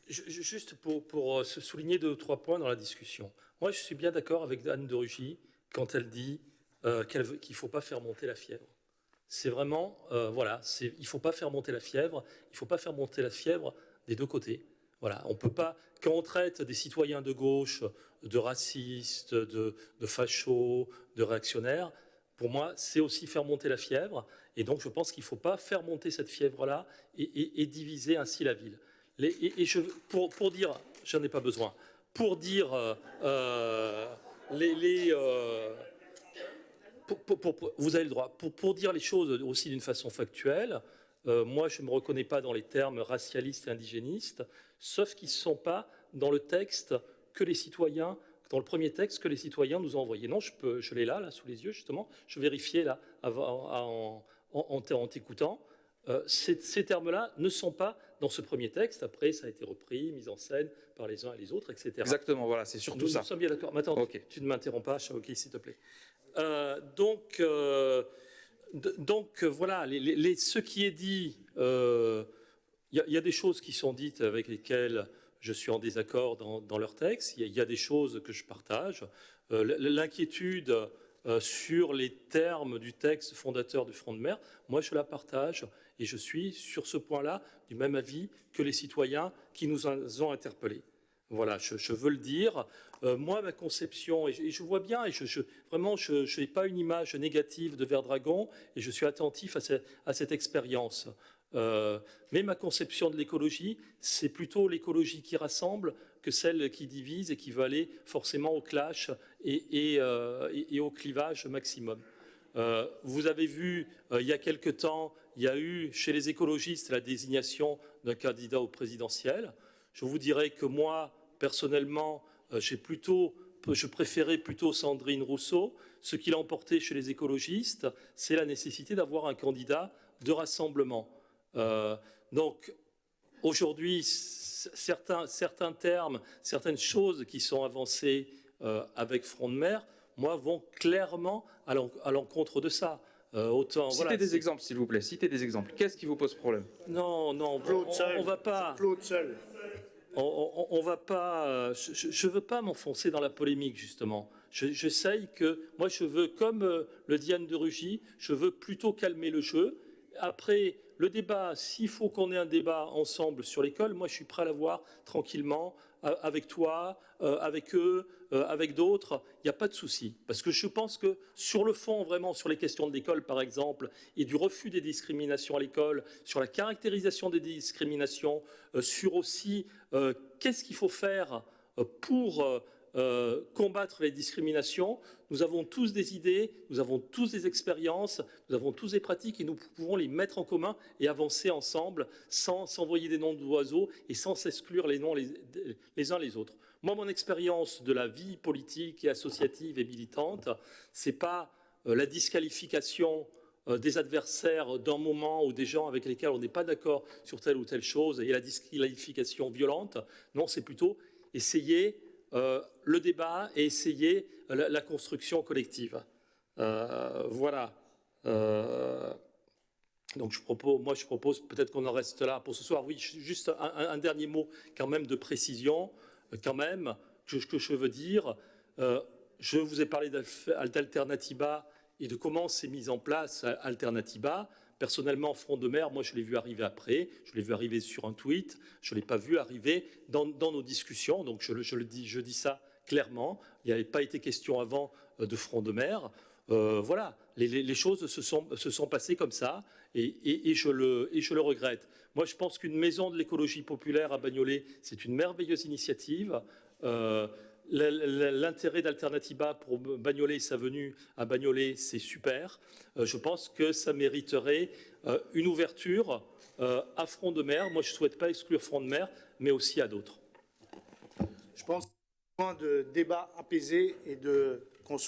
Juste pour se souligner 2 ou 3 points dans la discussion. Moi, je suis bien d'accord avec Anne de Rugy quand elle dit qu'il ne faut pas faire monter la fièvre. C'est vraiment, voilà, il ne faut pas faire monter la fièvre, il ne faut pas faire monter la fièvre des 2 côtés. Voilà, on peut pas, quand on traite des citoyens de gauche de racistes, de fachos, de réactionnaires, pour moi, c'est aussi faire monter la fièvre. Et donc, je pense qu'il ne faut pas faire monter cette fièvre-là et diviser ainsi la ville. Pour dire, j'en ai pas besoin, pour dire vous avez le droit, pour dire les choses aussi d'une façon factuelle, moi je ne me reconnais pas dans les termes racialistes et indigénistes, sauf qu'ils ne sont pas dans le texte que les citoyens, dans le premier texte que les citoyens nous ont envoyé. Non, je l'ai là, sous les yeux justement, je vérifiais là en t'écoutant. Ces termes-là ne sont pas dans ce premier texte. Après, ça a été repris, mis en scène par les uns et les autres, etc. Exactement, voilà, c'est surtout ça. Nous sommes bien d'accord. Maintenant, okay. Tu ne m'interromps pas, Chaouki, s'il te plaît. Voilà, ce qui est dit, il y a des choses qui sont dites avec lesquelles je suis en désaccord dans leur texte. Il y a des choses que je partage. L'inquiétude sur les termes du texte fondateur du Front de Mer, moi je la partage et je suis sur ce point-là du même avis que les citoyens qui nous ont interpellés. Voilà, je veux le dire. Moi, ma conception, et je vois bien, et vraiment, je n'ai pas une image négative de Verdragon, et je suis attentif à cette expérience. Mais ma conception de l'écologie, c'est plutôt l'écologie qui rassemble que celle qui divise et qui veut aller forcément au clash et au clivage maximum. Vous avez vu, il y a quelque temps, il y a eu chez les écologistes la désignation d'un candidat au présidentiel. Je vous dirais que moi, personnellement, je préférais plutôt Sandrine Rousseau. Ce qui l'a emporté chez les écologistes, c'est la nécessité d'avoir un candidat de rassemblement. Donc, aujourd'hui, certains termes, certaines choses qui sont avancées avec Front de Mer, moi, vont clairement à l'encontre de ça. Citez des exemples, s'il vous plaît. Citez des exemples. Qu'est-ce qui vous pose problème? Non, on va pas. Claude Seul. On va pas. Je veux pas m'enfoncer dans la polémique justement. J'essaye que moi je veux, comme le dit Anne de Rugy, je veux plutôt calmer le jeu. Après le débat, s'il faut qu'on ait un débat ensemble sur l'école, moi je suis prêt à l'avoir tranquillement avec toi, avec eux, avec d'autres. Il n'y a pas de souci parce que je pense que sur le fond, vraiment sur les questions de l'école par exemple et du refus des discriminations à l'école, sur la caractérisation des discriminations, sur aussi qu'est-ce qu'il faut faire pour combattre les discriminations. Nous avons tous des idées, nous avons tous des expériences, nous avons tous des pratiques et nous pouvons les mettre en commun et avancer ensemble sans s'envoyer des noms d'oiseaux et sans s'exclure les uns les autres. Moi, mon expérience de la vie politique et associative et militante, c'est pas la disqualification des adversaires d'un moment ou des gens avec lesquels on n'est pas d'accord sur telle ou telle chose et la disqualification violente. Non, c'est plutôt essayer le débat et essayer la construction collective. Voilà. Donc je propose peut-être qu'on en reste là pour ce soir. Oui, juste un dernier mot quand même de précision, quand même, que je veux dire. Je vous ai parlé d'Alternativa et de comment c'est mis en place Alternativa. Personnellement, Front de Mer, moi je l'ai vu arriver après, je l'ai vu arriver sur un tweet, je ne l'ai pas vu arriver dans nos discussions, donc je dis ça clairement. Il n'y avait pas été question avant de Front de Mer. Voilà, les choses se sont passées comme ça et je le regrette. Moi je pense qu'une maison de l'écologie populaire à Bagnolet, c'est une merveilleuse initiative. L'intérêt d'Alternativa pour Bagnolet, sa venue à Bagnolet, c'est super. Je pense que ça mériterait une ouverture à Front de Mer. Moi, je ne souhaite pas exclure Front de Mer, mais aussi à d'autres. Je pense qu'il y a besoin de débats apaisés et de construire